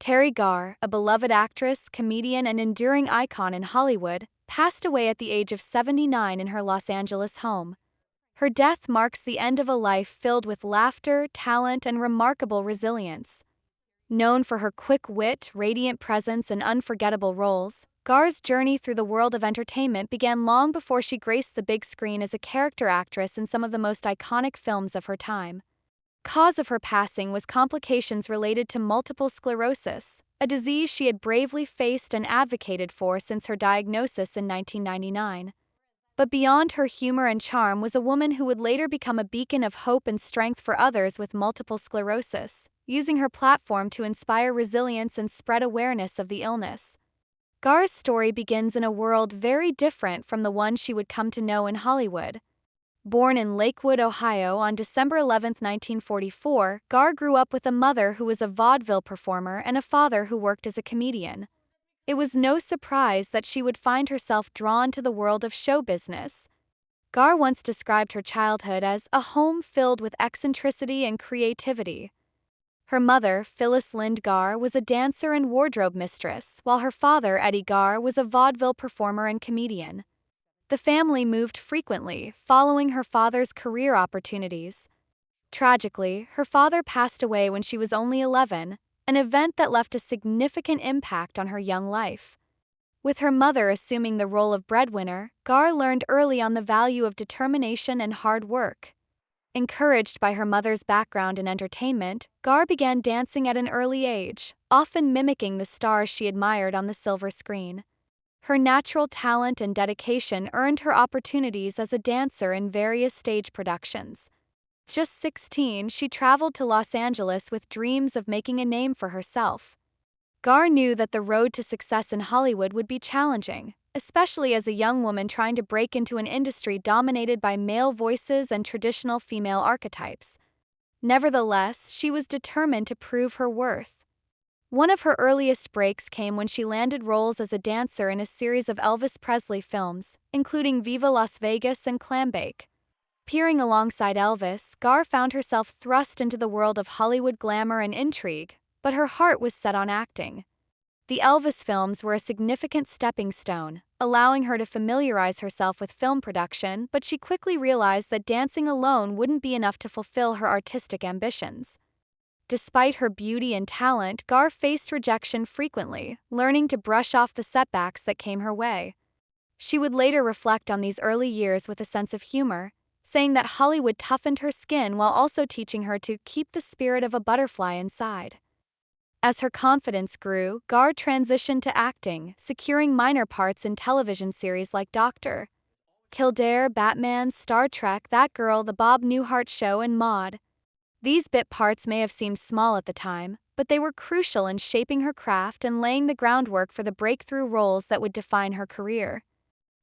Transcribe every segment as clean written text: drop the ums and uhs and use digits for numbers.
Teri Garr, a beloved actress, comedian, and enduring icon in Hollywood, passed away at the age of 79 in her Los Angeles home. Her death marks the end of a life filled with laughter, talent, and remarkable resilience. Known for her quick wit, radiant presence, and unforgettable roles, Garr's journey through the world of entertainment began long before she graced the big screen as a character actress in some of the most iconic films of her time. Cause of her passing was complications related to multiple sclerosis, a disease she had bravely faced and advocated for since her diagnosis in 1999. But beyond her humor and charm was a woman who would later become a beacon of hope and strength for others with multiple sclerosis, using her platform to inspire resilience and spread awareness of the illness. Garr's story begins in a world very different from the one she would come to know in Hollywood. Born in Lakewood, Ohio on December 11, 1944, Garr grew up with a mother who was a vaudeville performer and a father who worked as a comedian. It was no surprise that she would find herself drawn to the world of show business. Garr once described her childhood as a home filled with eccentricity and creativity. Her mother, Phyllis Lind Garr, was a dancer and wardrobe mistress, while her father, Eddie Garr, was a vaudeville performer and comedian. The family moved frequently, following her father's career opportunities. Tragically, her father passed away when she was only 11, an event that left a significant impact on her young life. With her mother assuming the role of breadwinner, Garr learned early on the value of determination and hard work. Encouraged by her mother's background in entertainment, Garr began dancing at an early age, often mimicking the stars she admired on the silver screen. Her natural talent and dedication earned her opportunities as a dancer in various stage productions. Just 16, she traveled to Los Angeles with dreams of making a name for herself. Garr knew that the road to success in Hollywood would be challenging, especially as a young woman trying to break into an industry dominated by male voices and traditional female archetypes. Nevertheless, she was determined to prove her worth. One of her earliest breaks came when she landed roles as a dancer in a series of Elvis Presley films, including Viva Las Vegas and Clambake. Appearing alongside Elvis, Garr found herself thrust into the world of Hollywood glamour and intrigue, but her heart was set on acting. The Elvis films were a significant stepping stone, allowing her to familiarize herself with film production, but she quickly realized that dancing alone wouldn't be enough to fulfill her artistic ambitions. Despite her beauty and talent, Garr faced rejection frequently, learning to brush off the setbacks that came her way. She would later reflect on these early years with a sense of humor, saying that Hollywood toughened her skin while also teaching her to keep the spirit of a butterfly inside. As her confidence grew, Garr transitioned to acting, securing minor parts in television series like Dr. Kildare, Batman, Star Trek, That Girl, The Bob Newhart Show, and Maude. These bit parts may have seemed small at the time, but they were crucial in shaping her craft and laying the groundwork for the breakthrough roles that would define her career.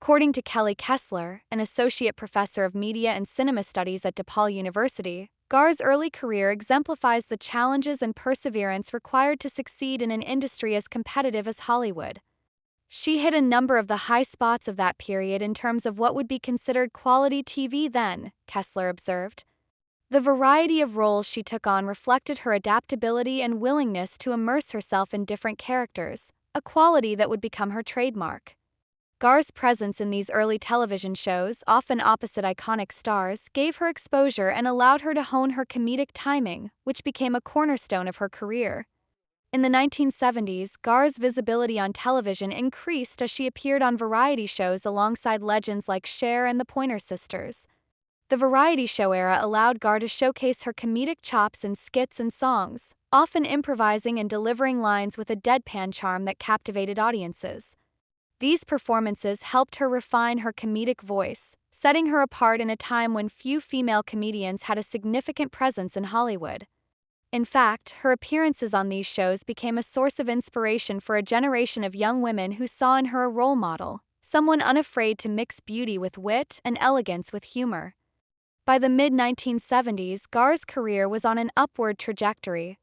According to Kelly Kessler, an associate professor of media and cinema studies at DePaul University, Garr's early career exemplifies the challenges and perseverance required to succeed in an industry as competitive as Hollywood. She hit a number of the high spots of that period in terms of what would be considered quality TV then, Kessler observed. The variety of roles she took on reflected her adaptability and willingness to immerse herself in different characters, a quality that would become her trademark. Garr's presence in these early television shows, often opposite iconic stars, gave her exposure and allowed her to hone her comedic timing, which became a cornerstone of her career. In the 1970s, Garr's visibility on television increased as she appeared on variety shows alongside legends like Cher and the Pointer Sisters. The variety show era allowed Garr to showcase her comedic chops in skits and songs, often improvising and delivering lines with a deadpan charm that captivated audiences. These performances helped her refine her comedic voice, setting her apart in a time when few female comedians had a significant presence in Hollywood. In fact, her appearances on these shows became a source of inspiration for a generation of young women who saw in her a role model, someone unafraid to mix beauty with wit and elegance with humor. By the mid-1970s, Garr's career was on an upward trajectory.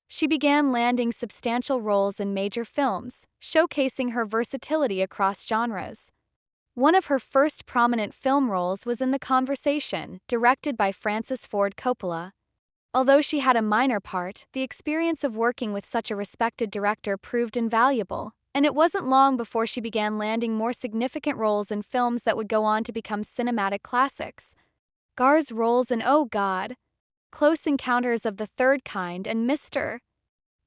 She began landing substantial roles in major films, showcasing her versatility across genres. One of her first prominent film roles was in The Conversation, directed by Francis Ford Coppola. Although she had a minor part, the experience of working with such a respected director proved invaluable, and it wasn't long before she began landing more significant roles in films that would go on to become cinematic classics. Garr's roles in Oh God, Close Encounters of the Third Kind, and Mr.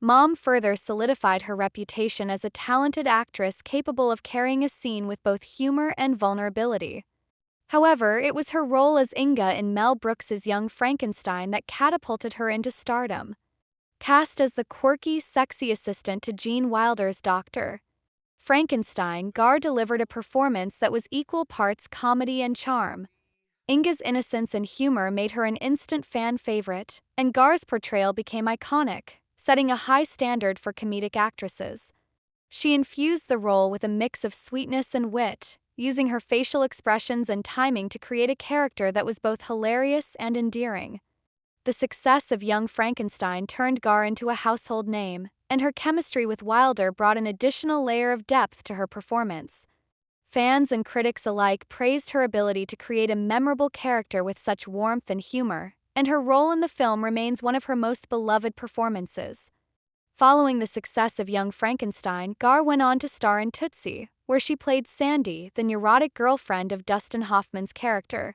Mom further solidified her reputation as a talented actress capable of carrying a scene with both humor and vulnerability. However, it was her role as Inga in Mel Brooks's Young Frankenstein that catapulted her into stardom. Cast as the quirky, sexy assistant to Gene Wilder's Dr. Frankenstein, Garr delivered a performance that was equal parts comedy and charm. Inga's innocence and humor made her an instant fan favorite, and Garr's portrayal became iconic, setting a high standard for comedic actresses. She infused the role with a mix of sweetness and wit, using her facial expressions and timing to create a character that was both hilarious and endearing. The success of Young Frankenstein turned Garr into a household name, and her chemistry with Wilder brought an additional layer of depth to her performance. Fans and critics alike praised her ability to create a memorable character with such warmth and humor, and her role in the film remains one of her most beloved performances. Following the success of Young Frankenstein, Garr went on to star in Tootsie, where she played Sandy, the neurotic girlfriend of Dustin Hoffman's character.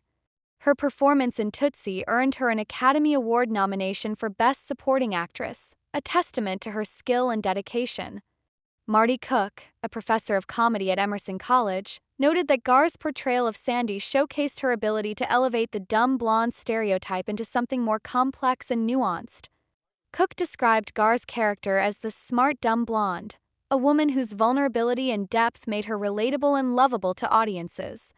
Her performance in Tootsie earned her an Academy Award nomination for Best Supporting Actress, a testament to her skill and dedication. Marty Cook, a professor of comedy at Emerson College, noted that Garr's portrayal of Sandy showcased her ability to elevate the dumb blonde stereotype into something more complex and nuanced. Cook described Garr's character as the smart dumb blonde, a woman whose vulnerability and depth made her relatable and lovable to audiences.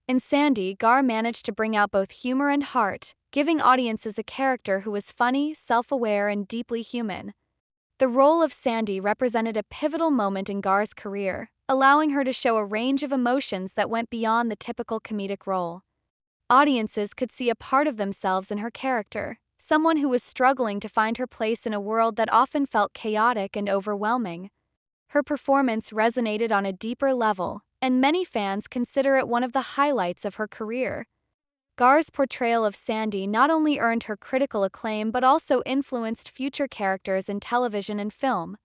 In Sandy, Garr managed to bring out both humor and heart, giving audiences a character who was funny, self-aware, and deeply human. The role of Sandy represented a pivotal moment in Garr's career, allowing her to show a range of emotions that went beyond the typical comedic role. Audiences could see a part of themselves in her character, someone who was struggling to find her place in a world that often felt chaotic and overwhelming. Her performance resonated on a deeper level, and many fans consider it one of the highlights of her career. Garr's portrayal of Sandy not only earned her critical acclaim but also influenced future characters in television and film.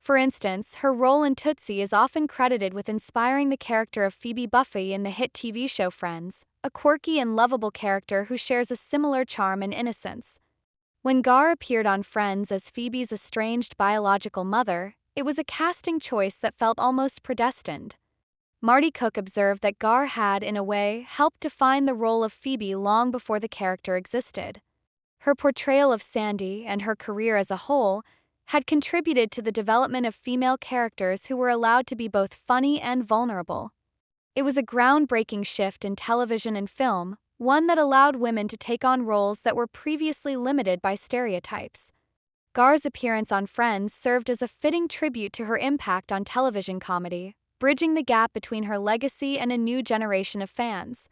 For instance, her role in Tootsie is often credited with inspiring the character of Phoebe Buffay in the hit TV show Friends, a quirky and lovable character who shares a similar charm and innocence. When Garr appeared on Friends as Phoebe's estranged biological mother, it was a casting choice that felt almost predestined. Marty Cook observed that Garr had, in a way, helped define the role of Phoebe long before the character existed. Her portrayal of Sandy, and her career as a whole, had contributed to the development of female characters who were allowed to be both funny and vulnerable. It was a groundbreaking shift in television and film, one that allowed women to take on roles that were previously limited by stereotypes. Garr's appearance on Friends served as a fitting tribute to her impact on television comedy, bridging the gap between her legacy and a new generation of fans.